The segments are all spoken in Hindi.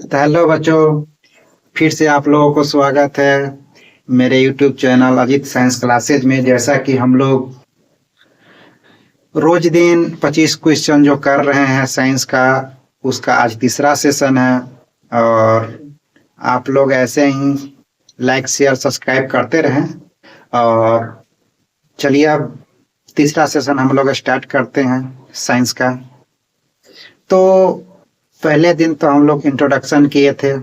तो हेलो बच्चों, फिर से आप लोगों को स्वागत है मेरे YouTube channel Ajit science classes में। जैसा कि हम लोग रोज दिन 25 क्वेश्चन जो कर रहे हैं साइंस का, उसका आज तीसरा सेशन है। और आप लोग ऐसे ही लाइक शेयर सब्सक्राइब करते रहें। और चलिए अब तीसरा सेशन हम लोग स्टार्ट करते हैं साइंस का। तो पहले दिन तो हम लोग इंट्रोडक्शन किए थे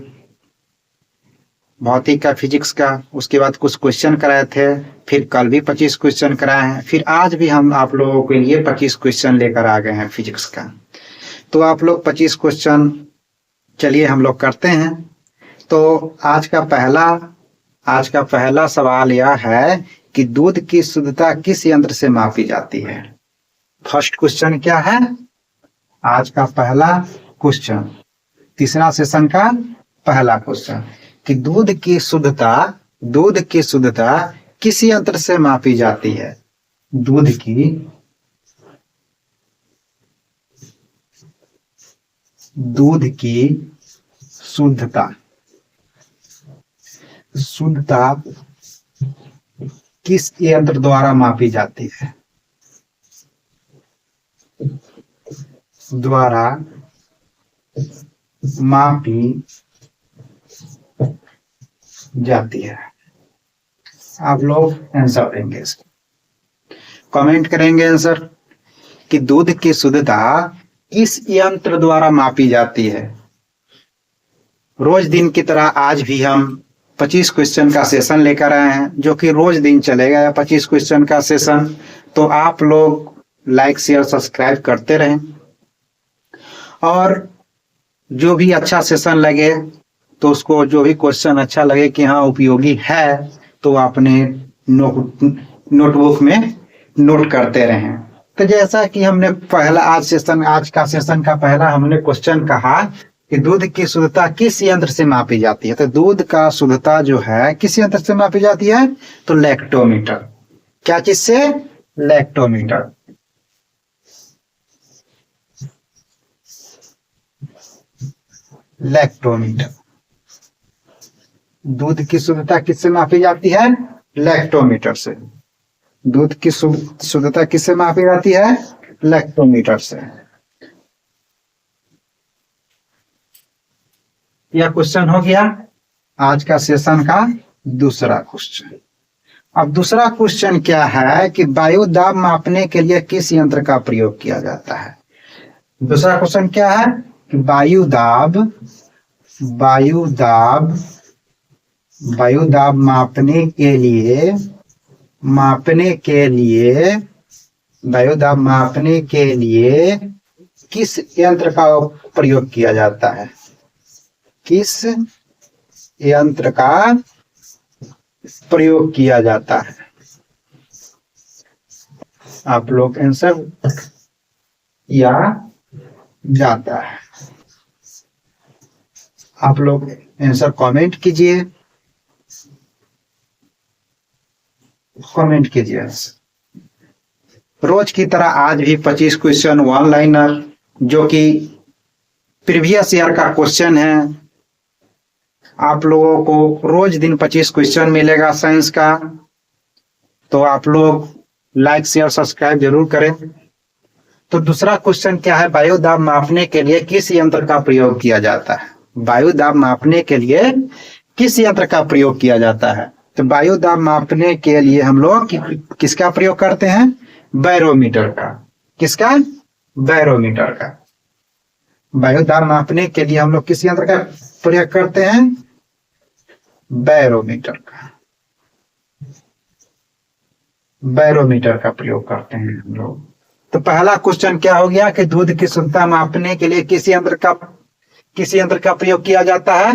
भौतिक का, फिजिक्स का। उसके बाद कुछ क्वेश्चन कराए थे। फिर कल भी 25 क्वेश्चन कराए हैं। फिर आज भी हम आप लोगों के लिए 25 क्वेश्चन लेकर आ गए हैं फिजिक्स का। तो आप लोग 25 क्वेश्चन चलिए हम लोग करते हैं। तो आज का पहला सवाल यह है कि दूध की शुद्धता किस यंत्र से मापी जाती है। फर्स्ट क्वेश्चन क्या है आज का पहला क्वेश्चन, तीसरा सेशन का पहला क्वेश्चन, कि दूध की शुद्धता किस यंत्र से मापी जाती है। दूध की शुद्धता किस यंत्र द्वारा मापी जाती है। आप लोग आंसर देंगे, कमेंट करेंगे आंसर कि दूध की शुद्धता किस यंत्र द्वारा मापी जाती है। रोज दिन की तरह आज भी हम 25 क्वेश्चन का सेशन लेकर आए हैं, जो कि रोज दिन चलेगा 25 क्वेश्चन का सेशन। तो आप लोग लाइक शेयर सब्सक्राइब करते रहें, और जो भी अच्छा सेशन लगे तो उसको, जो भी क्वेश्चन अच्छा लगे कि हाँ उपयोगी है, तो अपने नोटबुक में नोट करते रहें। तो जैसा कि हमने आज का सेशन का पहला हमने क्वेश्चन कहा कि दूध की शुद्धता किस यंत्र से मापी जाती है। तो दूध का शुद्धता जो है किस यंत्र से मापी जाती है, तो लैक्टोमीटर। क्या चीज से? लैक्टोमीटर। दूध की शुद्धता किससे मापी जाती है? लैक्टोमीटर से। दूध की शुद्धता किससे मापी जाती है? लैक्टोमीटर से। यह क्वेश्चन हो गया आज का सेशन का दूसरा क्वेश्चन। अब दूसरा क्वेश्चन क्या है कि वायु दाब मापने के लिए किस यंत्र का प्रयोग किया जाता है। दूसरा क्वेश्चन क्या है कि वायु दाब मापने के लिए किस यंत्र का प्रयोग किया जाता है। किस यंत्र का प्रयोग किया जाता है। आप लोग आंसर या जाता है, आप लोग आंसर कमेंट कीजिए। रोज की तरह आज भी 25 क्वेश्चन वन लाइनर, जो कि प्रीवियस ईयर का क्वेश्चन है। आप लोगों को रोज दिन 25 क्वेश्चन मिलेगा साइंस का। तो आप लोग लाइक शेयर सब्सक्राइब जरूर करें। तो दूसरा क्वेश्चन क्या है, वायु दाब मापने के लिए किस यंत्र का प्रयोग किया जाता है। वायु दाब मापने के लिए किस यंत्र का प्रयोग किया जाता है। तो वायु दाब मापने के लिए हम लोग किसका प्रयोग करते हैं? बैरोमीटर का। किसका? बैरोमीटर का। वायु दाब मापने के लिए हम लोग किस यंत्र का प्रयोग करते हैं? बैरोमीटर का प्रयोग करते हैं हम लोग। तो पहला क्वेश्चन क्या हो गया कि दूध की शुद्धता मापने के लिए किस यंत्र का प्रयोग किया जाता है?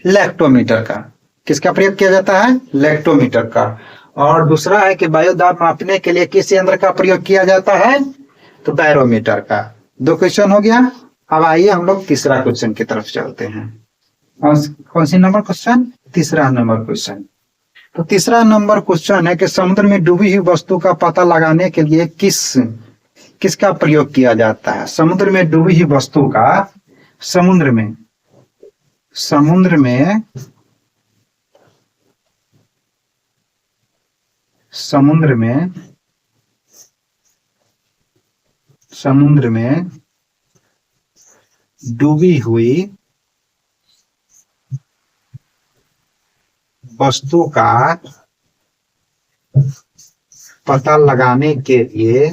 लैक्टोमीटर का। किसका प्रयोग किया जाता है? लैक्टोमीटर का। और दूसरा है कि वायु दाब मापने के लिए किस यंत्र का प्रयोग किया जाता है? तो बैरोमीटर का। दो क्वेश्चन हो गया। अब आइए हम लोग तीसरा क्वेश्चन की तरफ चलते हैं। कौन सी नंबर क्वेश्चन? तीसरा नंबर क्वेश्चन। तो तीसरा नंबर क्वेश्चन है कि समुद्र में डूबी हुई वस्तु का पता लगाने के लिए किसका प्रयोग किया जाता है। समुद्र में डूबी हुई वस्तु का, समुद्र में समुद्र में समुद्र में समुद्र में डूबी हुई वस्तु का पता लगाने के लिए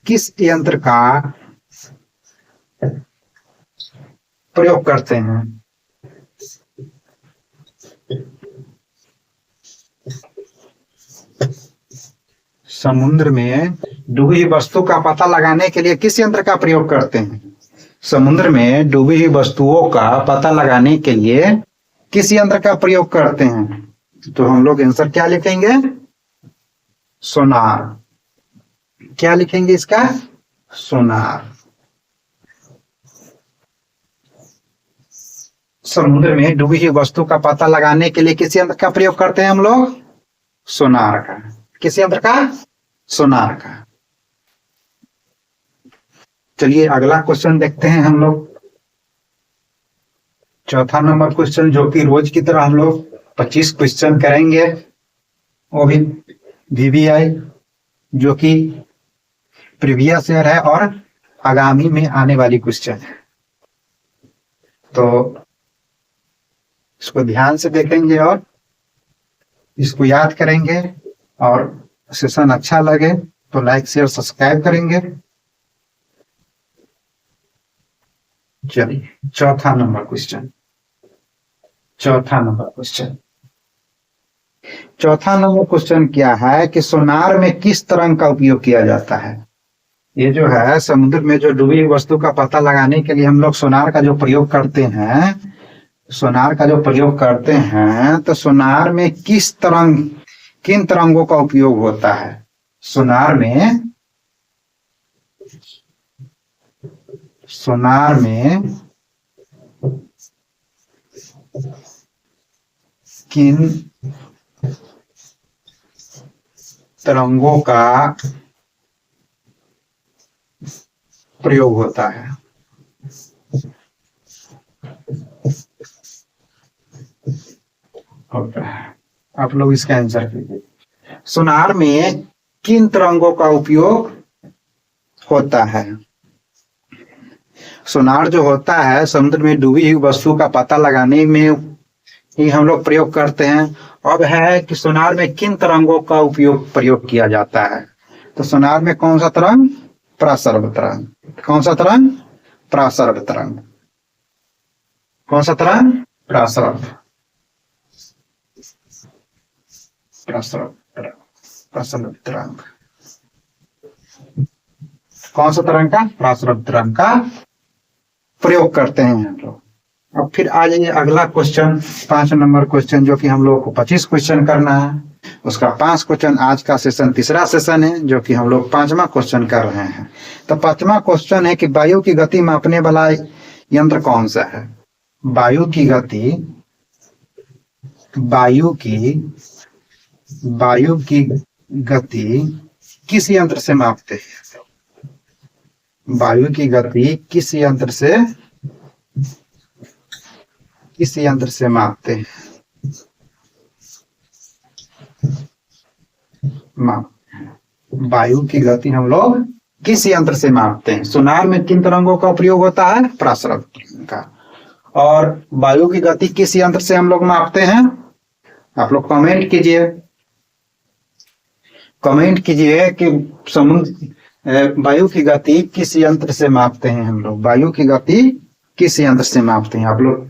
किस यंत्र का प्रयोग करते हैं? समुद्र में डूबी हुई वस्तु का पता लगाने के लिए किस यंत्र का प्रयोग करते हैं? समुद्र में डूबी हुई वस्तुओं का पता लगाने के लिए किस यंत्र का प्रयोग करते हैं? तो हम लोग आंसर क्या लिखेंगे? सोनार। क्या लिखेंगे इसका? सोनार। समुद्र में डूबी हुई वस्तु का पता लगाने के लिए किस यंत्र का प्रयोग करते हैं हम लोग? सोनार का। किस यंत्र का? सोनार का। चलिए अगला क्वेश्चन देखते हैं हम लोग। चौथा नंबर क्वेश्चन, जो कि रोज की तरह हम लोग 25 क्वेश्चन करेंगे, वो भी VVI, जो कि प्रीवियस ईयर है और आगामी में आने वाली क्वेश्चन है। तो इसको ध्यान से देखेंगे और इसको याद करेंगे, और सेशन अच्छा लगे तो लाइक शेयर सब्सक्राइब करेंगे। चलिए चौथा नंबर क्वेश्चन। चौथा नंबर क्वेश्चन क्या है कि सोनार में किस तरंग का उपयोग किया जाता है? ये जो है समुद्र में जो डूबी हुई वस्तु का पता लगाने के लिए हम लोग सोनार का जो प्रयोग करते हैं, तो सोनार में किन तरंगों का उपयोग होता है? सोनार में किन तरंगों का प्रयोग होता है? आप लोग इसका आंसर कीजिए। सोनार में किन तरंगों का उपयोग होता है? सोनार जो होता है समुद्र में डूबी हुई वस्तु का पता लगाने में ही हम लोग प्रयोग करते हैं। अब है कि सोनार में किन तरंगों का प्रयोग किया जाता है? तो सोनार में कौन सा तरंग? प्रासर्ग तरंग। कौन सा तरंग? प्रासर्ग तरंग। कौन सा तरंग? प्रासर्ग तरंग। कौन सा तरंग का? प्रासर्ग तरंग का प्रयोग करते हैं हम लोग। अब फिर आ जाइए अगला क्वेश्चन, 5 नंबर क्वेश्चन, जो कि हम लोग को 25 क्वेश्चन करना है। उसका 5 क्वेश्चन, आज का सेशन तीसरा सेशन है, जो कि हम लोग 5वां क्वेश्चन कर रहे हैं। तो 5वां क्वेश्चन है कि वायु की गति मापने वाला यंत्र कौन सा है? वायु की गति किस यंत्र से मापते हैं? वायु की गति किस यंत्र से मापते हैं? वायु की गति हम लोग किस यंत्र से मापते हैं? सोनार में किन तरंगों का प्रयोग होता है? प्रासर्ग का। और वायु की गति किस यंत्र से हम लोग मापते हैं? आप लोग कमेंट कीजिए कि वायु की गति किस यंत्र से मापते हैं हम लोग? वायु की गति किस यंत्र से मापते हैं? आप लोग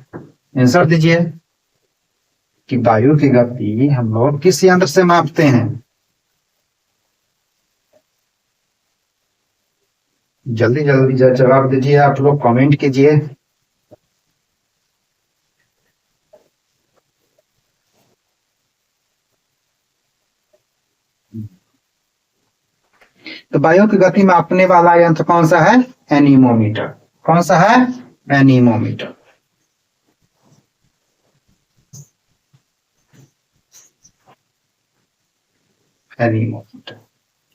आंसर दीजिए कि वायु की गति हम लोग किस यंत्र से मापते हैं? जल्दी जवाब दीजिए, आप लोग कमेंट कीजिए। तो वायु की गति मापने वाला यंत्र कौन सा है? एनीमोमीटर। कौन सा है? एनीमोमीटर।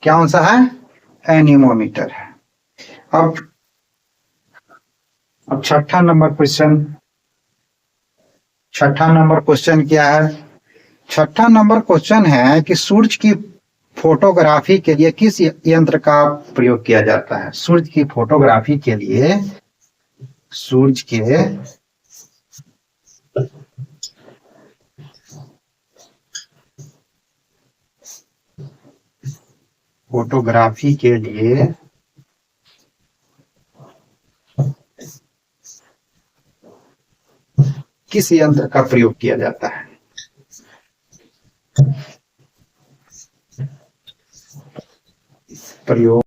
कौन सा है? एनीमोमीटर है। अब छठा नंबर क्वेश्चन क्या है? छठा नंबर क्वेश्चन है कि सूरज की फोटोग्राफी के लिए किस यंत्र का प्रयोग किया जाता है? सूरज की फोटोग्राफी के लिए सूरज के फोटोग्राफी के लिए किस यंत्र का प्रयोग किया जाता है? प्रयोग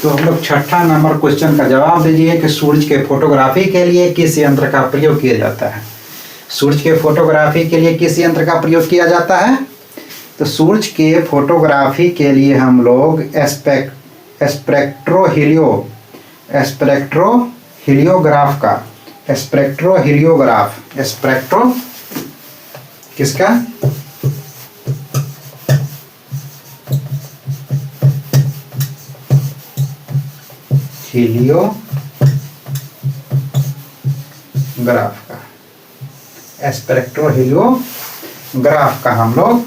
तो हम लोग छठा नंबर क्वेश्चन का जवाब दीजिए कि सूरज के फोटोग्राफी के लिए किस यंत्र का प्रयोग किया जाता है? सूरज के फोटोग्राफी के लिए किस यंत्र का प्रयोग किया जाता है? तो सूरज के फोटोग्राफी के लिए हम लोग स्पेक्ट्रो किसका? हिलियोग्राफ का, स्पेक्ट्रोहिलियोग्राफ का हम लोग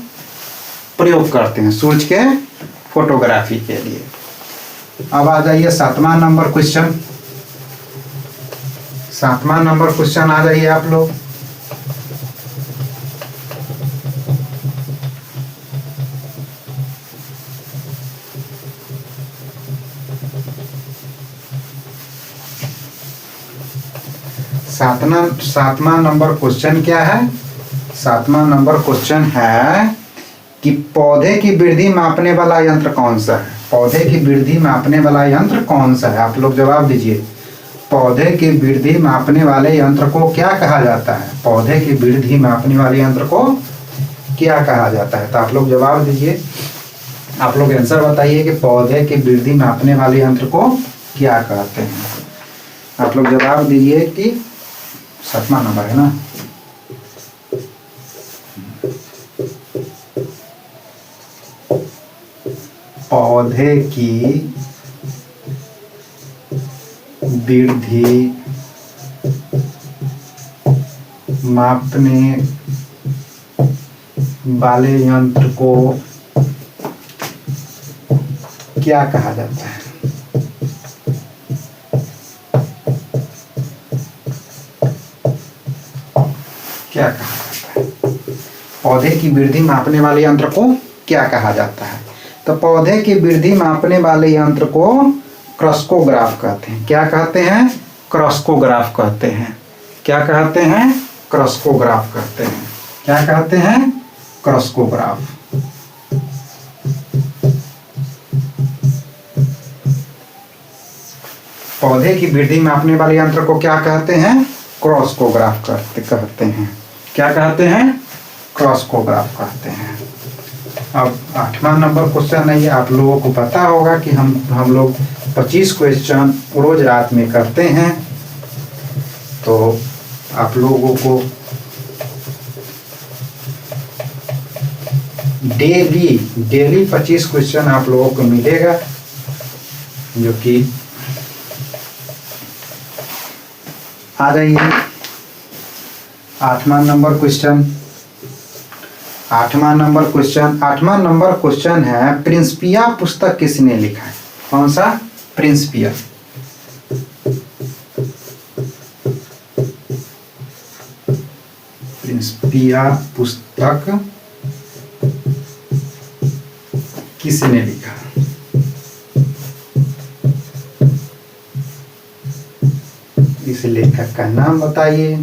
प्रयोग करते हैं सूरज के फोटोग्राफी के लिए। अब आ जाइए सातवां नंबर क्वेश्चन आ जाइए आप लोग। सातवां नंबर क्वेश्चन क्या है? सातवां नंबर क्वेश्चन है कि पौधे की वृद्धि मापने वाला यंत्र कौन सा है? पौधे की वृद्धि मापने वाला यंत्र कौन सा है? आप लोग जवाब दीजिए। पौधे की वृद्धि मापने वाले यंत्र को क्या कहा जाता है? पौधे की वृद्धि मापने वाले यंत्र को क्या कहा जाता है? तो आप लोग जवाब दीजिए, आप लोग आंसर बताइए कि पौधे की वृद्धि मापने वाले यंत्र को क्या कहते हैं? आप लोग जवाब दीजिए कि सातवां नंबर है ना। पौधे की वृद्धि मापने वाले यंत्र को क्या कहा जाता है? क्या कहा जाता है? पौधे की वृद्धि मापने वाले यंत्र को क्या कहा जाता है? तो पौधे की वृद्धि मापने वाले यंत्र को क्रस्कोग्राफ कहते हैं। क्या कहते हैं? क्रस्कोग्राफ कहते हैं। क्या कहते हैं? क्रस्कोग्राफ कहते हैं। क्या कहते हैं? क्रस्कोग्राफ। पौधे की वृद्धि मापने वाले यंत्र को क्या कहते हैं? क्रस्कोग्राफ कहते हैं। क्या कहते हैं? क्रस्कोग्राफ कहते हैं। अब 8वां नंबर क्वेश्चन है, ये आप लोगों को पता होगा कि हम लोग 25 क्वेश्चन रोज रात में करते हैं। तो आप लोगों को डेली 25 क्वेश्चन आप लोगों को मिलेगा, जो कि आ जाइए 8वां नंबर क्वेश्चन है, प्रिंसिपिया पुस्तक किसने लिखा है? कौन सा? प्रिंसिपिया। पुस्तक किसने लिखा? इस लेखक का नाम बताइए।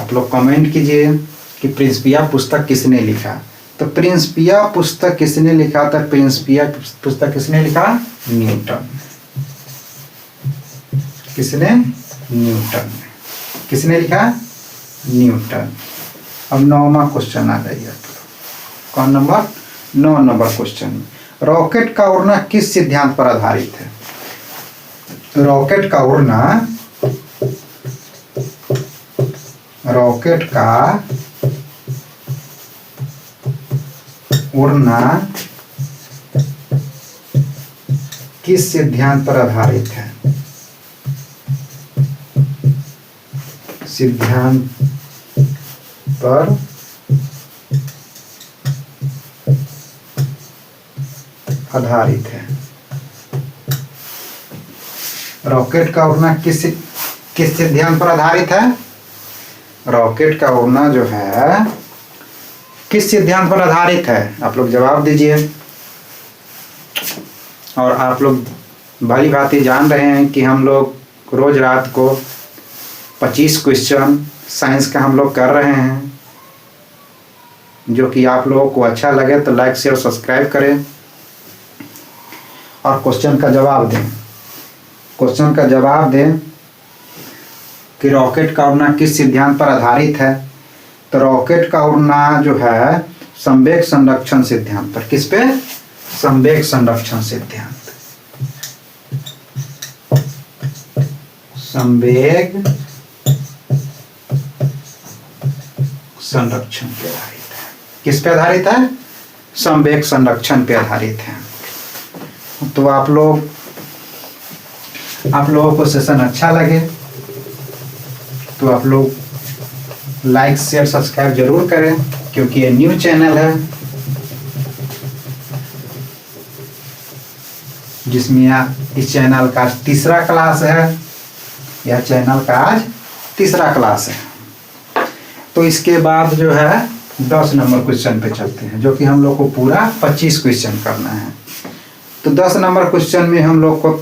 आप लोग कमेंट कीजिए कि प्रिंसिपिया पुस्तक किसने लिखा। तो प्रिंसिपिया पुस्तक किसने लिखा था? प्रिंसिपिया पुस्तक किसने लिखा? न्यूटन। किसने? न्यूटन। किसने लिखा? न्यूटन। अब 9वां क्वेश्चन आ जाइए आप लोग। कौन नंबर? 9 number question. रॉकेट का उड़ना किस सिद्धांत पर आधारित है? रॉकेट का उड़ना किस सिद्धांत पर आधारित है? सिद्धांत पर आधारित है। रॉकेट का उड़ना किस सिद्धांत पर आधारित है? रॉकेट का उड़ना जो है किस सिद्धांत पर आधारित है? आप लोग जवाब दीजिए। और आप लोग भली भांति जान रहे हैं कि हम लोग रोज रात को 25 क्वेश्चन साइंस का हम लोग कर रहे हैं। जो कि आप लोगों को अच्छा लगे तो लाइक शेयर सब्सक्राइब करें और क्वेश्चन का जवाब दें। क्वेश्चन का जवाब दें कि रॉकेट का उड़ना किस सिद्धांत पर आधारित है। तो रॉकेट का उड़ना जो है संवेग संरक्षण सिद्धांत पर। किस पे? संवेग संरक्षण सिद्धांत। संवेग संरक्षण पे आधारित है। किस पे आधारित है? संवेग संरक्षण पे आधारित है। तो आप लोगों को सेशन अच्छा लगे तो आप लोग लाइक शेयर सब्सक्राइब जरूर करें, क्योंकि ये न्यू चैनल है जिसमें इस चैनल का तीसरा क्लास है। यह चैनल का आज तीसरा क्लास है। तो इसके बाद जो है 10 नंबर क्वेश्चन पे चलते हैं, जो कि हम लोग को पूरा 25 क्वेश्चन करना है। तो 10 नंबर क्वेश्चन में हम लोग को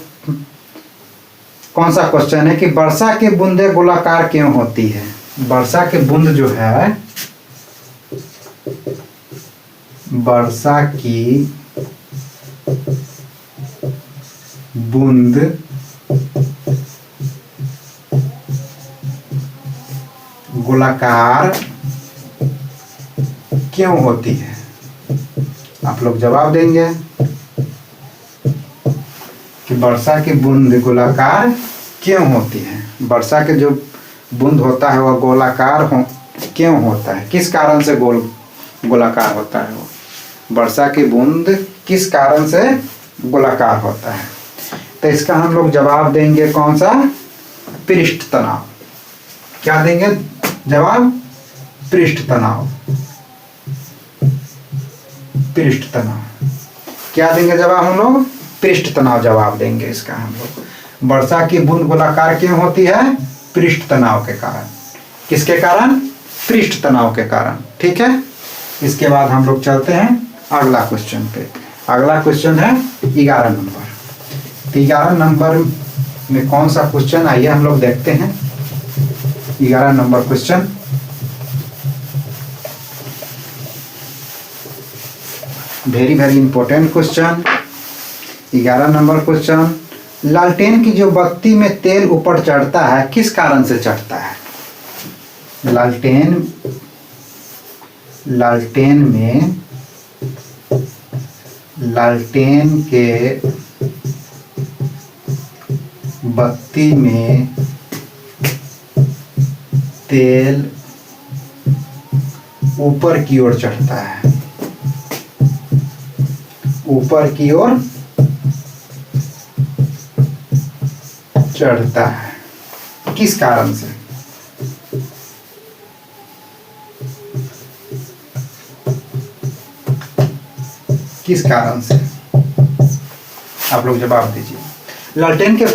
कौन सा क्वेश्चन है कि वर्षा की बूंदें गोलाकार क्यों होती है? वर्षा की बूंद जो है, वर्षा की बूंद गोलाकार क्यों होती है? आप लोग जवाब देंगे कि वर्षा की बूंद गोलाकार क्यों होती है। वर्षा के जो बूंद होता है वह गोलाकार क्यों होता है? किस कारण से गोलाकार होता है? वो वर्षा की बूंद किस कारण से गोलाकार होता है? तो इसका हम लोग जवाब देंगे कौन सा? पृष्ठ तनाव। क्या देंगे जवाब? पृष्ठ तनाव। पृष्ठ तनाव। क्या देंगे जवाब हम लोग? पृष्ठ तनाव जवाब देंगे इसका हम लोग। वर्षा की बूंद गोलाकार क्यों होती है? पृष्ठ तनाव के कारण। किसके कारण? पृष्ठ तनाव के कारण। ठीक है। इसके बाद हम लोग चलते हैं अगला क्वेश्चन पे। अगला क्वेश्चन है 11 नंबर। 11 नंबर में कौन सा क्वेश्चन, आइए हम लोग देखते हैं। 11 number question, very very important question. 11 number question, लालटेन की जो बत्ती में तेल ऊपर चढ़ता है किस कारण से चढ़ता है? लालटेन के बत्ती में तेल ऊपर की ओर चढ़ता है। ऊपर की ओर चढ़ता है किस कारण से? किस कारण से? आप लोग जवाब दीजिए। लालटेन के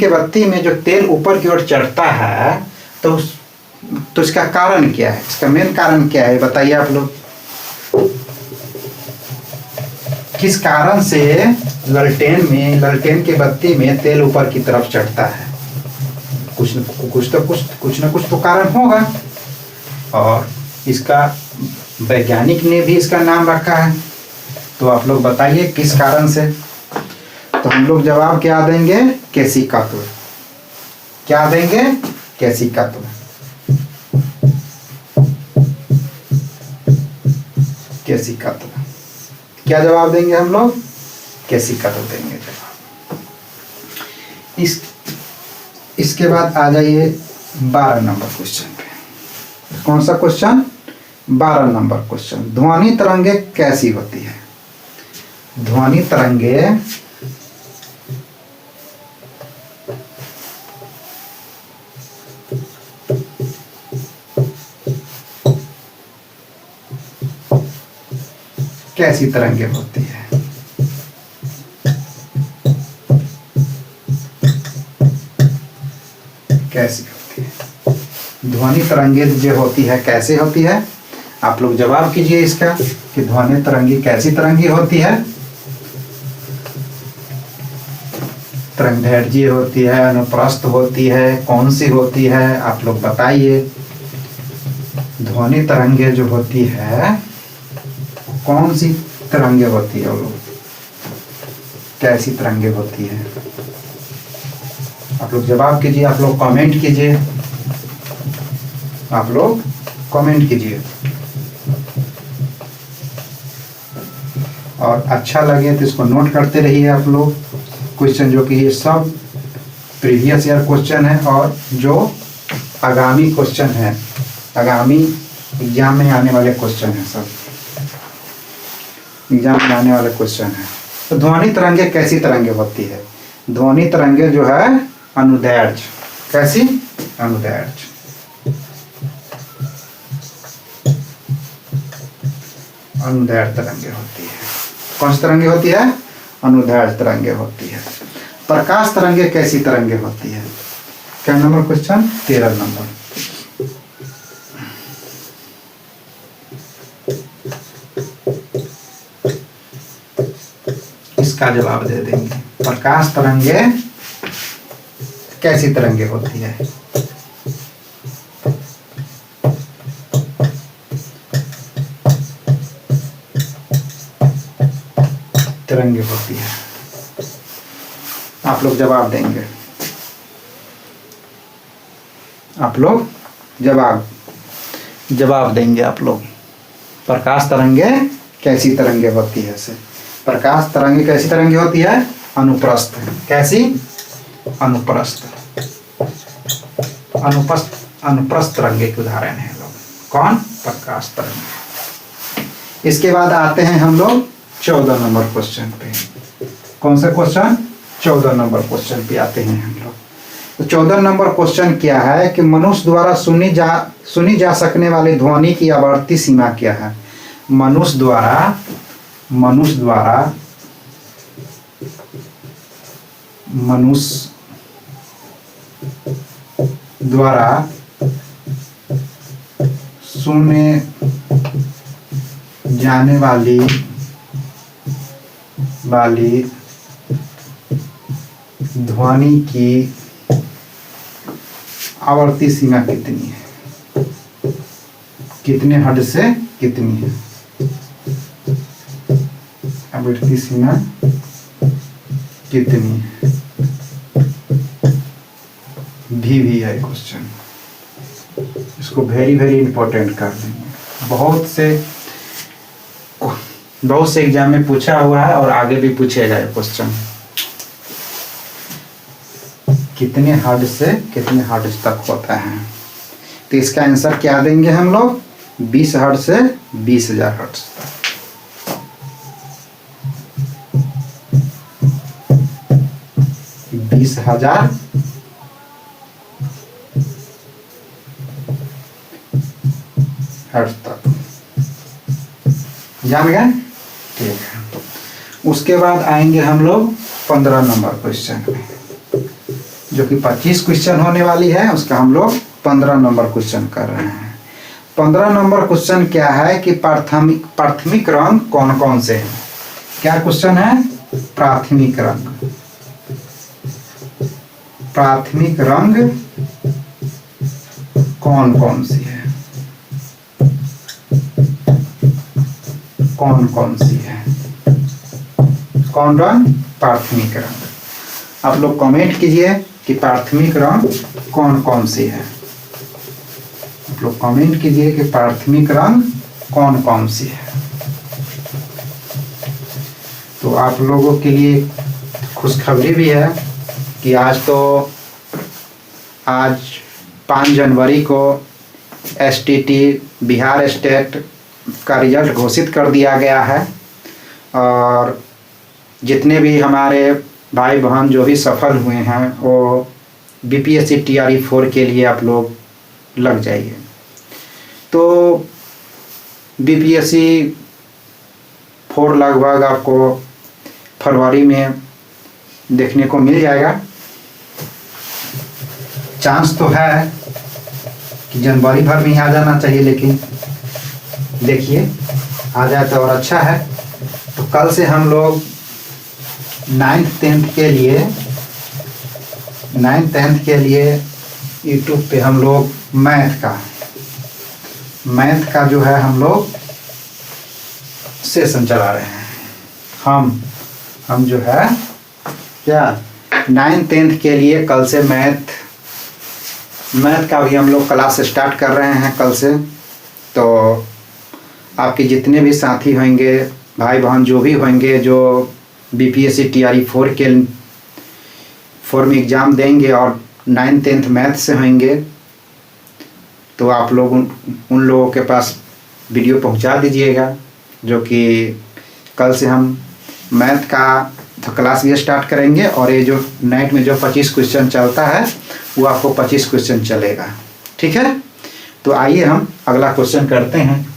बत्ती में जो तेल ऊपर की ओर चढ़ता है तो इसका कारण क्या है? इसका मेन कारण क्या है बताइए आप लोग। किस कारण से लालटेन के बत्ती में तेल ऊपर की तरफ चढ़ता है? कुछ न कुछ तो कारण होगा, और इसका वैज्ञानिक ने भी इसका नाम रखा है। तो आप लोग बताइए किस कारण से। तो हम लोग जवाब क्या देंगे? केशिकत्व। क्या देंगे? केशिकत्व। केशिकत्व। क्या जवाब देंगे हम लोग? केशिकत्व देंगे जवाब। इसके बाद आ जाइए 12 नंबर क्वेश्चन पे। कौन सा क्वेश्चन? 12 number question. ध्वनि तरंगे कैसी होती है? ध्वनि तरंगे कैसी तरंगे होती है? कैसी होती है ध्वनि तरंगे जो होती है, कैसे होती है? आप लोग जवाब कीजिए इसका कि ध्वनि तरंगी कैसी तरंगी होती है। तरंगदैर्घ्य होती है, अनुप्रस्थ होती है, कौन सी होती है? आप लोग बताइए। ध्वनि तरंगे जो होती है कौन सी तरंगे होती है? वो लोग कैसी तरंगे होती है? आप लोग जवाब कीजिए, आप लोग कमेंट कीजिए, आप लोग कमेंट कीजिए। और अच्छा लगे तो इसको नोट करते रहिए आप लोग। क्वेश्चन जो कि ये सब प्रीवियस ईयर क्वेश्चन है और जो आगामी क्वेश्चन है, आगामी एग्जाम में आने वाले क्वेश्चन है, सब एग्जाम में आने वाले क्वेश्चन है। तो ध्वनि तरंगे कैसी तरंगे होती है? ध्वनि तरंगे जो है अनुदैर्घ्य। कैसी? अनुदैर्घ्य। अनुदैर्घ्य तरंगे होती है। कौन सी तरंगे होती है? अनुदैर्घ्य तरंगे होती है। प्रकाश तरंगे कैसी तरंगे होती है? क्या नंबर क्वेश्चन? 13 नंबर। इसका जवाब दे देंगे। प्रकाश तरंगे कैसी तरंगे होती है? तरंगे होती है। आप लोग जवाब देंगे। आप लोग जवाब देंगे आप लोग। प्रकाश तरंगे कैसी तरंगे होती है? से प्रकाश तरंगे कैसी तरंगे होती है? अनुप्रस्थ। कैसी? अनुप्रस्थ। अनुप्रस्थ तरंगे के उदाहरण है लोग। कौन? प्रकाश तरंगे। इसके बाद आते हैं हम लोग 14 नंबर क्वेश्चन पे। कौन सा क्वेश्चन? 14 नंबर क्वेश्चन पे आते हैं हम लोग। तो 14 नंबर क्वेश्चन क्या है कि मनुष्य द्वारा सुनी जा सकने वाली ध्वनि की आवर्ती सीमा क्या है? मनुष्य द्वारा सुने जाने वाली ध्वनि की आवर्ती सीमा कितनी है? कितने हर्ट्ज से कितनी है आवर्ती सीमा? कितनी है? भी है क्वेश्चन। इसको वेरी वेरी इंपॉर्टेंट कर देंगे। बहुत से एग्जाम में पूछा हुआ है और आगे भी पूछेगा ये क्वेश्चन। कितने हर्ट्ज से कितने हर्ट्ज तक होता है? तो इसका आंसर क्या देंगे हम लोग? 20 हर्ट्ज से 20,000 हर्ट्ज तक। हजार हर्ट्ज तक। जान गए? ठीक है। उसके बाद आएंगे हम लोग 15 नंबर क्वेश्चन में, जो कि 25 क्वेश्चन होने वाली है। उसका हम लोग 15 नंबर क्वेश्चन कर रहे हैं। 15 नंबर क्वेश्चन क्या है कि प्राथमिक रंग कौन कौन से हैं? क्या क्वेश्चन है? प्राथमिक रंग। प्राथमिक रंग कौन कौन सी है? कौन कौन सी है? कौन रंग? प्राथमिक रंग। आप लोग कमेंट कीजिए कि प्राथमिक रंग कौन कौन सी है। आप लोग कमेंट कीजिए कि प्राथमिक रंग कौन कौन सी है। तो आप लोगों के लिए खुशखबरी भी है कि आज 5 जनवरी को एसटीटी बिहार स्टेट का रिजल्ट घोषित कर दिया गया है और जितने भी हमारे भाई बहन जो भी सफल हुए हैं वो बीपीएससी टीआरई 4 के लिए आप लोग लग जाइए। तो बीपीएससी 4 लगभग आपको फरवरी में देखने को मिल जाएगा। चांस तो है कि जनवरी भर में ही आ जाना चाहिए, लेकिन देखिए आ जाए तो और अच्छा है। तो कल से हम लोग 9th 10th के लिए यूट्यूब पे हम लोग मैथ का जो है हम लोग सेशन चला रहे हैं। हम जो है क्या 9th 10th के लिए कल से मैथ का भी हम लोग क्लास स्टार्ट कर रहे हैं कल से। तो आपके जितने भी साथी होंगे, भाई बहन जो भी होंगे, जो बीपीएससी टीआरई 4 में एग्ज़ाम देंगे और 9th 10th मैथ से होंगे, तो आप लोग उन लोगों के पास वीडियो पहुंचा दीजिएगा, जो कि कल से हम मैथ का तो क्लास भी स्टार्ट करेंगे और ये जो नेट में जो 25 क्वेश्चन चलता है वो आपको 25 क्वेश्चन चलेगा। ठीक है, तो आइए हम अगला क्वेश्चन करते हैं।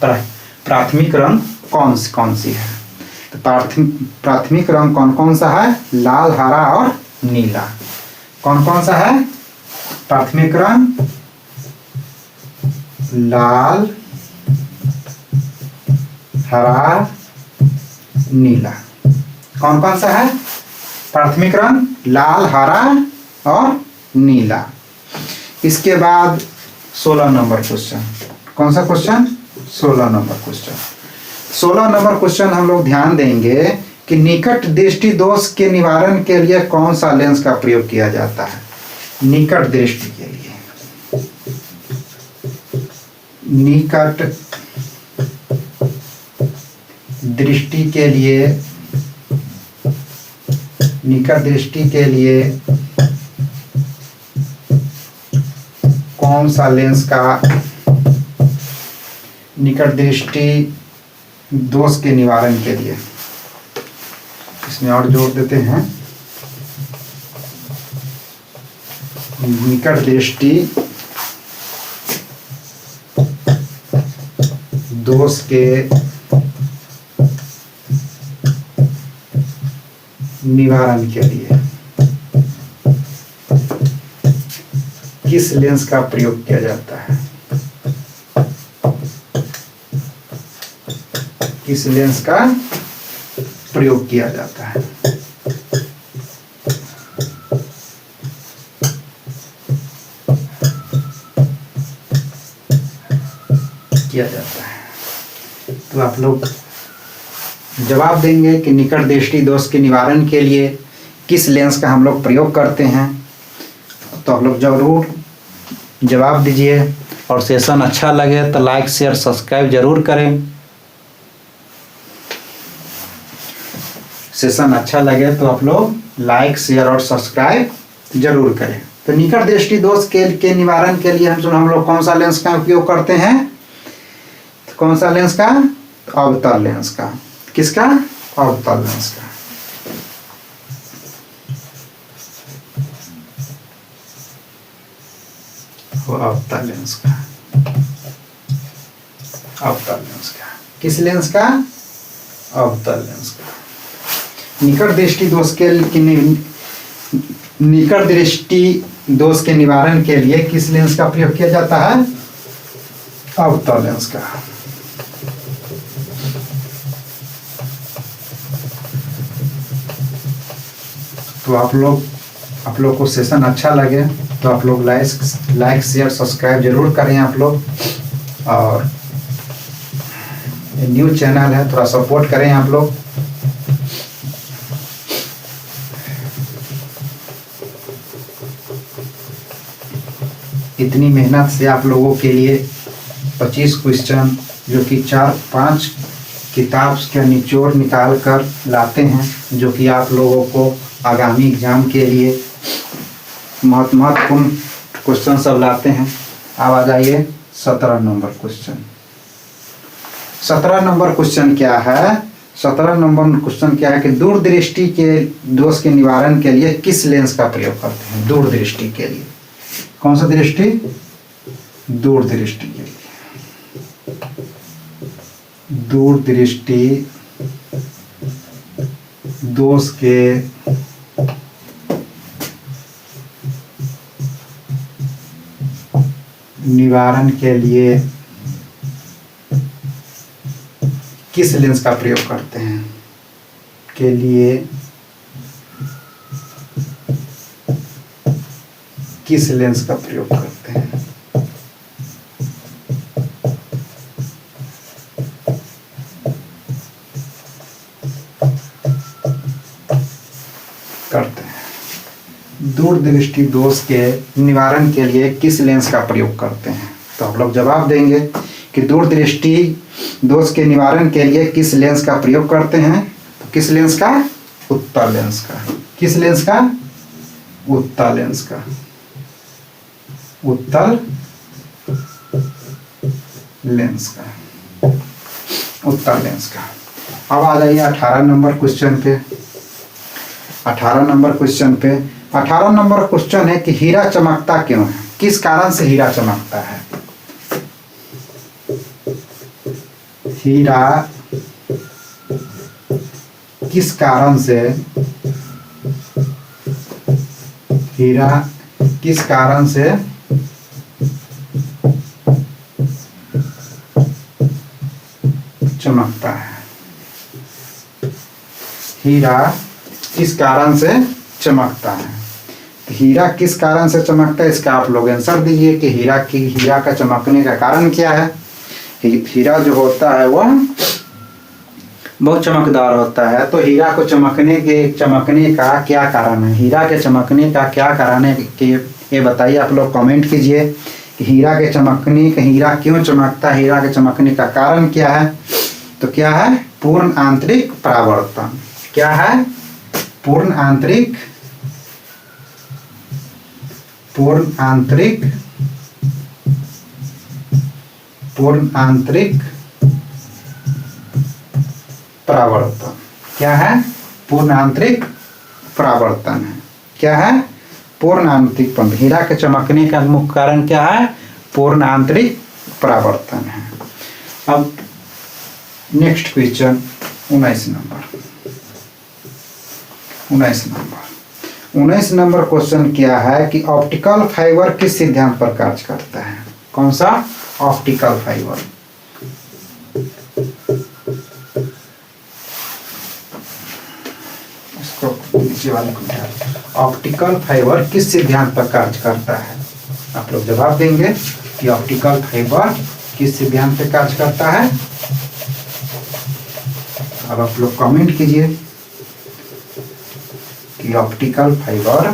प्राथमिक रंग कौन सी है? तो प्राथमिक रंग कौन सा है? लाल, हरा और नीला। कौन सा है प्राथमिक रंग? लाल, हरा, नीला। कौन सा है प्राथमिक रंग? लाल, हरा और नीला। इसके बाद 16 नंबर क्वेश्चन। कौन सा question? 16 number question. 16 number question हम लोग ध्यान देंगे कि निकट दृष्टि दोष के निवारण के लिए कौन सा लेंस का प्रयोग किया जाता है? निकट दृष्टि के लिए, निकट दृष्टि के लिए कौन सा लेंस का निकट दृष्टि दोष के निवारण के लिए, इसमें और जोड़ देते हैं, निकट दृष्टि दोष के निवारण के लिए किस लेंस का प्रयोग किया जाता है? किस लेंस का प्रयोग किया जाता है? किया जाता है। तो आप लोग जवाब देंगे कि निकट दृष्टि दोष के निवारण के लिए किस लेंस का हम लोग प्रयोग करते हैं। तो आप लोग जरूर जवाब दीजिए और सेशन अच्छा लगे तो लाइक शेयर सब्सक्राइब जरूर करें। सेशन अच्छा लगे तो आप लोग लाइक शेयर और सब्सक्राइब जरूर करें। तो निकट दृष्टि दोष के निवारण के लिए हम लोग कौन सा लेंस का उपयोग करते हैं? तो कौन सा लेंस का? अवतल लेंस का। किसका? अवतल लेंस का। अवतल लेंस का। अवतल लेंस का। किस लेंस का? अवतल लेंस का। निकट दृष्टि दोष के निवारण के लिए किस लेंस का प्रयोग किया जाता है? अवतल लेंस का। तो आप लोग को सेशन अच्छा लगे तो आप लोग लाइक शेयर सब्सक्राइब जरूर करें आप लोग। और न्यू चैनल है, थोड़ा सपोर्ट करें आप लोग। इतनी मेहनत से आप लोगों के लिए 25 क्वेश्चन जो कि 4-5 किताब का निचोड़ निकाल कर लाते हैं, जो कि आप लोगों को आगामी एग्जाम के लिए महत्वपूर्ण क्वेश्चन सब लाते हैं। अब आ जाइए 17 नंबर क्वेश्चन। 17 नंबर क्वेश्चन क्या है? 17 नंबर क्वेश्चन क्या है कि दूरदृष्टि के दोष के निवारण के लिए किस लेंस का प्रयोग करते हैं? दूरदृष्टि के लिए कौन सा दृष्टि? दूरदृष्टि के लिए। दूरदृष्टि दोष के निवारण के लिए किस लेंस का प्रयोग करते हैं? के लिए किस लेंस का प्रयोग करते हैं? करते हैं। दूरदृष्टि दोष के निवारण के लिए किस लेंस का प्रयोग करते हैं? तो आप लोग जवाब देंगे कि दूरदृष्टि दोष के निवारण के लिए किस लेंस का प्रयोग करते हैं? तो किस लेंस का? उत्तल लेंस का। किस लेंस का? उत्तल लेंस का। उत्तल लेंस का। उत्तल लेंस का। अब आ जाइए 18 नंबर क्वेश्चन पे। 18 नंबर क्वेश्चन पे 18 नंबर क्वेश्चन है कि हीरा चमकता क्यों है? किस कारण से हीरा चमकता है? हीरा किस कारण से हीरा किस कारण से चमकता है? हीरा किस कारण से चमकता है? हीरा किस कारण से चमकता है, इसका आप लोग आंसर दीजिए कि हीरा का चमकने का कारण क्या है। हीरा जो होता है वह बहुत चमकदार होता है, तो हीरा को चमकने का क्या कारण है? हीरा के चमकने का क्या कारण है कि ये बताइए। आप लोग कमेंट कीजिए कि हीरा क्यों चमकता है, हीरा के चमकने का कारण क्या है। तो क्या है? पूर्ण आंतरिक परावर्तन। क्या है? पूर्ण आंतरिक परावर्तन। क्या है? पूर्ण आंतरिक परावर्तन है। क्या है? पूर्ण आंतरिक। हीरा के चमकने का मुख्य कारण क्या है? पूर्ण आंतरिक परावर्तन है। अब नेक्स्ट क्वेश्चन 19 नंबर क्वेश्चन क्या है कि ऑप्टिकल फाइबर किस सिद्धांत पर कार्य करता है? कौन सा? Optical fibre. इसको नीचे वाले को उठा। ऑप्टिकल फाइबर किस सिद्धांत पर कार्य करता है? आप लोग जवाब देंगे कि ऑप्टिकल फाइबर किस सिद्धांत पर कार्य करता है। अब आप लोग कमेंट कीजिए कि ऑप्टिकल फाइबर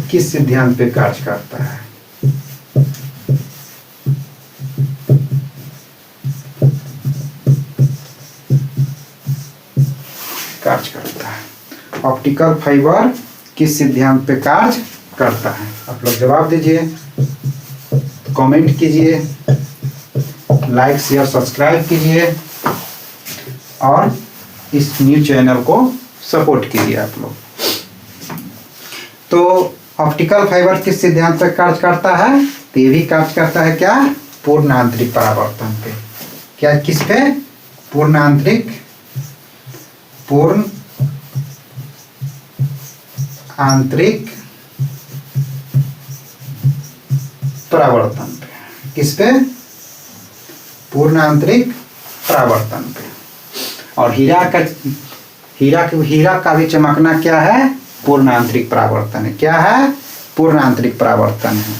किस सिद्धांत पे कार्य करता है? ऑप्टिकल फाइबर किस सिद्धांत पे कार्य करता है? आप लोग जवाब दीजिए, कमेंट कीजिए, लाइक शेयर सब्सक्राइब कीजिए और इस न्यू चैनल को सपोर्ट कीजिए आप लोग। तो ऑप्टिकल फाइबर किस सिद्धांत पर कार्य करता है? तो ये भी कार्य करता है क्या? पूर्ण आंतरिक परावर्तन पे। क्या किस पे? पूर्ण आंतरिक परावर्तन पे। किस पे? पूर्ण आंतरिक परावर्तन पे। और हीरा का भी चमकना क्या है? पूर्ण आंतरिक परावर्तन है। क्या है? पूर्ण आंतरिक परावर्तन है।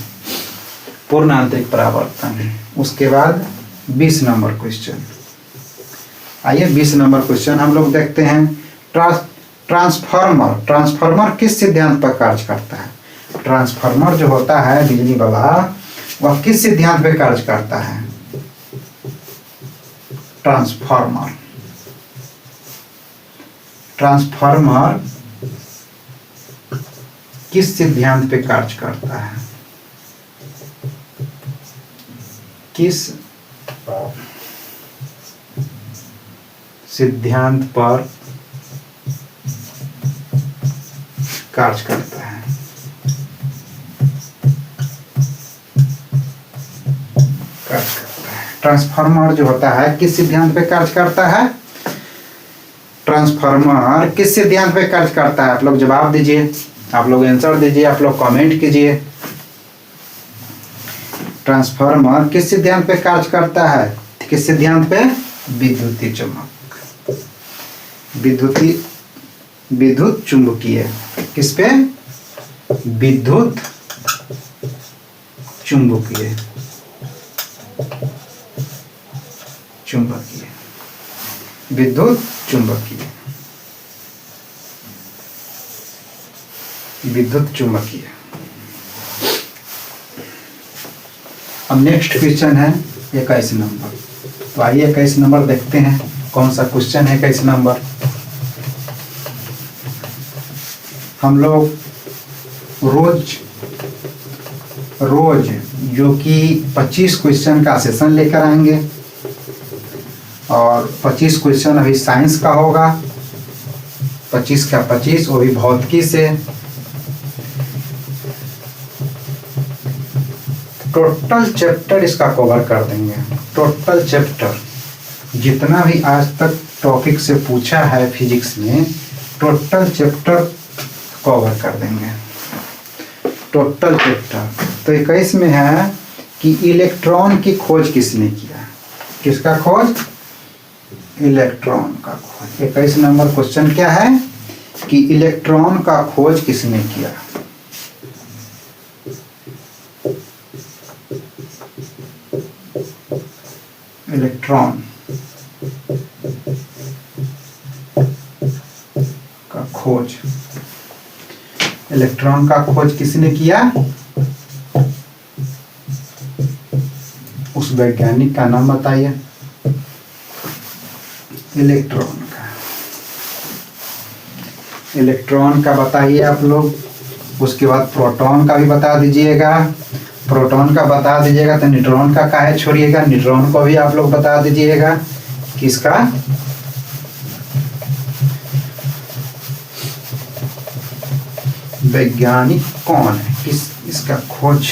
पूर्ण आंतरिक परावर्तन है। उसके बाद 20 नंबर क्वेश्चन। आइए 20 नंबर क्वेश्चन हम लोग देखते हैं। ट्रांसफार्मर किस सिद्धांत पर कार्य करता है? ट्रांसफार्मर जो होता है बिजली वाला, वह किस सिद्धांत पे कार्य करता है? ट्रांसफार्मर किस सिद्धांत पे कार्य करता है? किस सिद्धांत पर कार्य करता है? ट्रांसफार्मर जो होता है किस सिद्धांत पे कार्य करता है? ट्रांसफार्मर किस सिद्धांत पे कार्य करता है? आप लोग जवाब दीजिए, आप लोग आंसर दीजिए, आप लोग कमेंट कीजिए। ट्रांसफार्मर किस सिद्धांत पे कार्य करता है? किस सिद्धांत पे? विद्युतीय चुंबक, विद्युत चुंबकीय। किस पे? विद्युत चुंबकीय, विद्युत चुंबकीय, विद्युत चुंबकीय। अब नेक्स्ट क्वेश्चन है 21 नंबर। तो आइए 21 नंबर देखते हैं कौन सा क्वेश्चन है। 21 नंबर हम लोग रोज जो कि 25 क्वेश्चन का सेशन लेकर आएंगे, और 25 क्वेश्चन अभी साइंस का होगा, 25 का 25, वो भी भौतिकी से। टोटल चैप्टर इसका कवर कर देंगे। टोटल चैप्टर जितना भी आज तक टॉपिक से पूछा है फिजिक्स में, टोटल चैप्टर कवर कर देंगे। Total chapter. तो 21 में है कि इलेक्ट्रॉन की खोज किसने किया? किसका खोज? इलेक्ट्रॉन का खोज। 21 नंबर क्वेश्चन क्या है कि इलेक्ट्रॉन का खोज किसने किया? इलेक्ट्रॉन का खोज, इलेक्ट्रॉन का खोज किसने किया? उस वैज्ञानिक का नाम बताइए। इलेक्ट्रॉन का बताइए आप लोग। उसके बाद प्रोटॉन का भी बता दीजिएगा, प्रोटॉन का बता दीजिएगा। तो न्यूट्रॉन का काहे छोड़िएगा, न्यूट्रॉन को भी आप लोग बता दीजिएगा। किसका? वैज्ञानिक कौन है, इसका खोज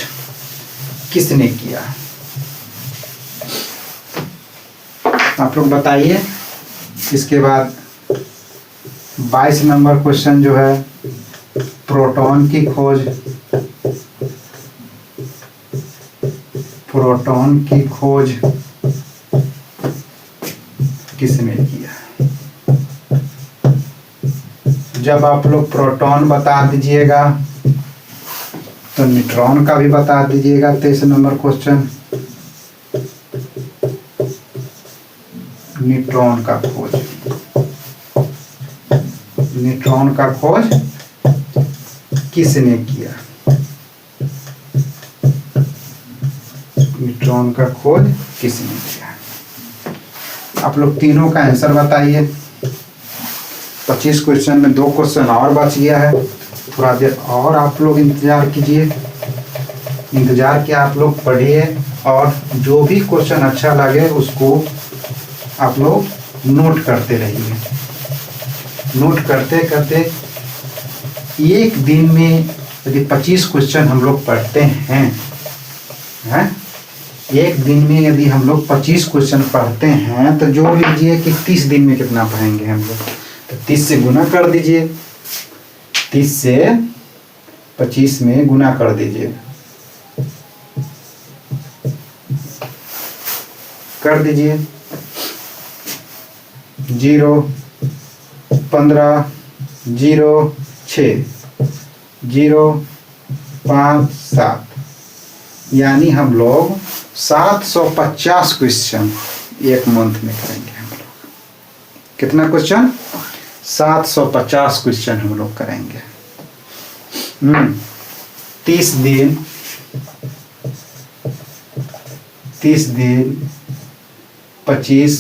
किसने किया, आप लोग बताइए। इसके बाद 22 नंबर क्वेश्चन जो है, प्रोटॉन की खोज, प्रोटॉन की खोज किसने किया? जब आप लोग प्रोटॉन बता दीजिएगा तो न्यूट्रॉन का भी बता दीजिएगा। 23 नंबर क्वेश्चन, न्यूट्रॉन का खोज, न्यूट्रॉन का खोज किसने किया? न्यूट्रॉन का खोज किसने किया? आप लोग तीनों का आंसर बताइए। 25 क्वेश्चन में 2 क्वेश्चन और बच गया है। थोड़ा देर और आप लोग इंतजार कीजिए, इंतजार किया आप लोग पढ़िए, और जो भी क्वेश्चन अच्छा लगे उसको आप लोग नोट करते रहिए। नोट करते करते एक दिन में यदि 25 क्वेश्चन हम लोग पढ़ते हैं, एक दिन में यदि हम लोग 25 क्वेश्चन पढ़ते हैं, तो जो लीजिए कि 30 दिन में कितना पढ़ेंगे हम लोग। तो 30 से गुना कर दीजिए, 30 से 25 में गुना कर दीजिए, कर दीजिए। 0, 15, 0, 6, 0, 5, 7, यानी हम लोग 750 क्वेश्चन एक मंथ में करेंगे हम लोग। कितना क्वेश्चन? 750 क्वेश्चन हम लोग करेंगे। 30 दिन 25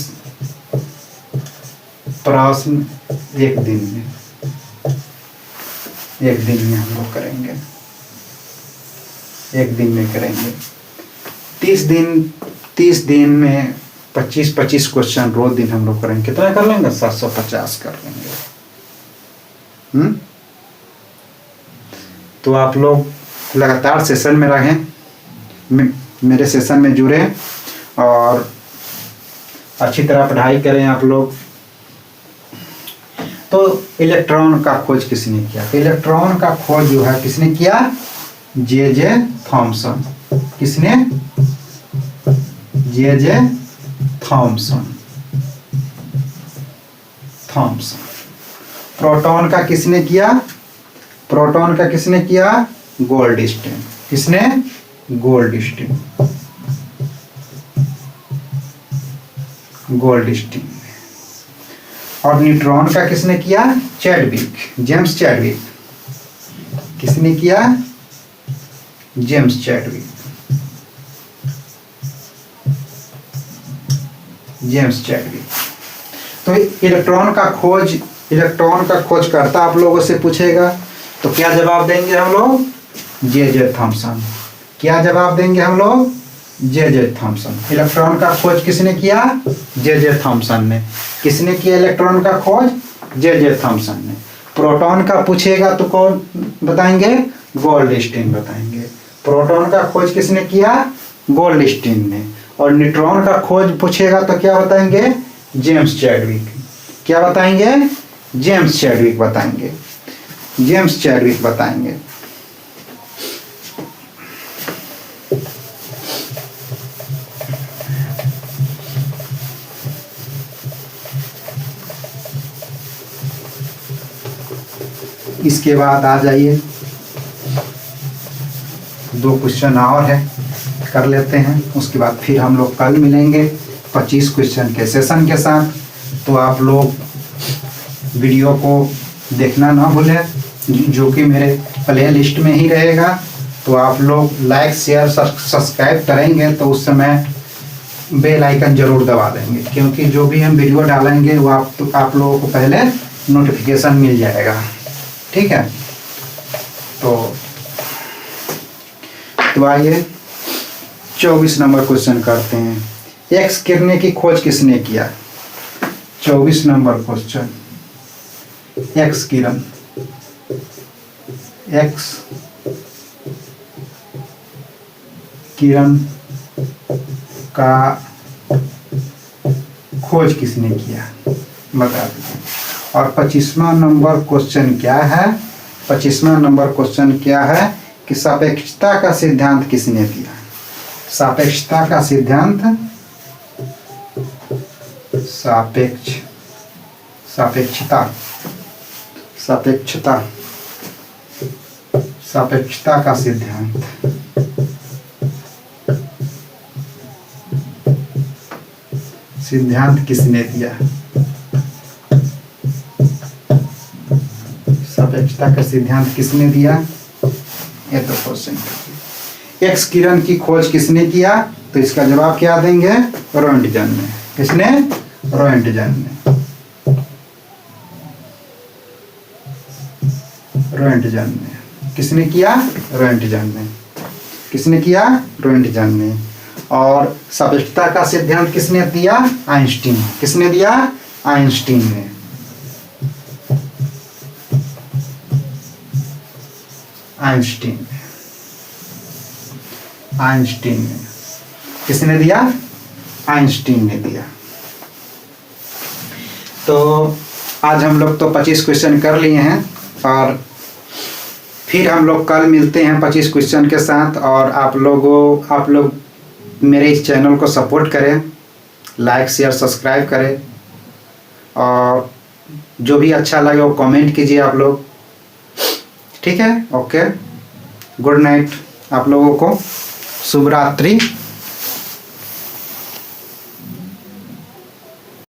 प्रश्न एक दिन में हम लोग करेंगे, एक दिन में करेंगे। 30 दिन में 25 क्वेश्चन रोज दिन हम लोग करेंगे। कितना कर लेंगे? 750 कर लेंगे। तो आप लोग लगातार सेशन में रहें, मेरे सेशन में जुड़े और अच्छी तरह पढ़ाई करें आप लोग। तो इलेक्ट्रॉन का खोज किसने किया? तो इलेक्ट्रॉन का खोज जो है किसने किया? J Thomson. किसने? J Thompson. प्रोटॉन का किसने किया? प्रोटॉन का किसने किया? गोल्डस्टीन। किसने? गोल्डस्टीन। और न्यूट्रॉन का किसने किया? Chadwick, James Chadwick. किसने किया? James Chadwick. तो इलेक्ट्रॉन का खोज करता आप लोगों से पूछेगा तो क्या जवाब देंगे हम लोग? J Thomson. क्या जवाब देंगे हम लोग? J Thomson. इलेक्ट्रॉन का खोज किसने किया? जे थॉमसन ने। किसने किया इलेक्ट्रॉन का खोज? जे थॉमसन ने। प्रोटॉन का पूछेगा तो कौन बताएंगे? गोल्डस्टीन बताएंगे। प्रोटॉन का खोज किसने किया? गोल्डस्टीन ने। और न्यूट्रॉन का खोज पूछेगा तो क्या बताएंगे? James Chadwick. क्या बताएंगे? जेम्स चैडविक बताएंगे। जेम्स चैडविक बताएंगे। इसके बाद आ जाइए, 2 क्वेश्चन और है, कर लेते हैं। उसके बाद फिर हम लोग कल मिलेंगे 25 क्वेश्चन के सेशन के साथ। तो आप लोग वीडियो को देखना ना भूलें, जो कि मेरे प्ले लिस्ट में ही रहेगा। तो आप लोग लाइक शेयर सब्सक्राइब करेंगे तो उस समय बेल आइकन जरूर दबा देंगे, क्योंकि जो भी हम वीडियो डालेंगे वो आप लोगों को पहले नोटिफिकेशन मिल जाएगा। ठीक है। तो आइए 24 नंबर क्वेश्चन करते हैं। एक्स किरणें की खोज किसने किया? 24 नंबर क्वेश्चन। एक्स किरण का खोज किसने किया? बता दीजिए। और 25वां नंबर क्वेश्चन क्या है? 25वां नंबर क्वेश्चन क्या है कि सापेक्षता का सिद्धांत किसने दिया? सापेक्षता का सिद्धांत, सापेक्षता का सिद्धांत किसने दिया? सापेक्षता का सिद्धांत किसने दिया? ये तो क्वेश्चन। एक्स किरण की खोज किसने किया? तो इसका जवाब क्या देंगे? रोएंटजन ने। किसने? रोएंटजन ने। किसने किया? रोएंटजन ने। किसने किया? रोएंटजन ने। और सापेक्षता का सिद्धांत किसने दिया? आइंस्टीन। किसने दिया? आइंस्टीन ने। आइंस्टीन ने। किसने दिया? आइंस्टीन ने दिया। तो आज हम लोग तो 25 क्वेश्चन कर लिए हैं और फिर हम लोग कल मिलते हैं 25 क्वेश्चन के साथ। और आप लोग मेरे इस चैनल को सपोर्ट करें, लाइक शेयर सब्सक्राइब करें और जो भी अच्छा लगे वो कमेंट कीजिए आप लोग। ठीक है। ओके, गुड नाइट आप लोगों को। शुभ रात्रि।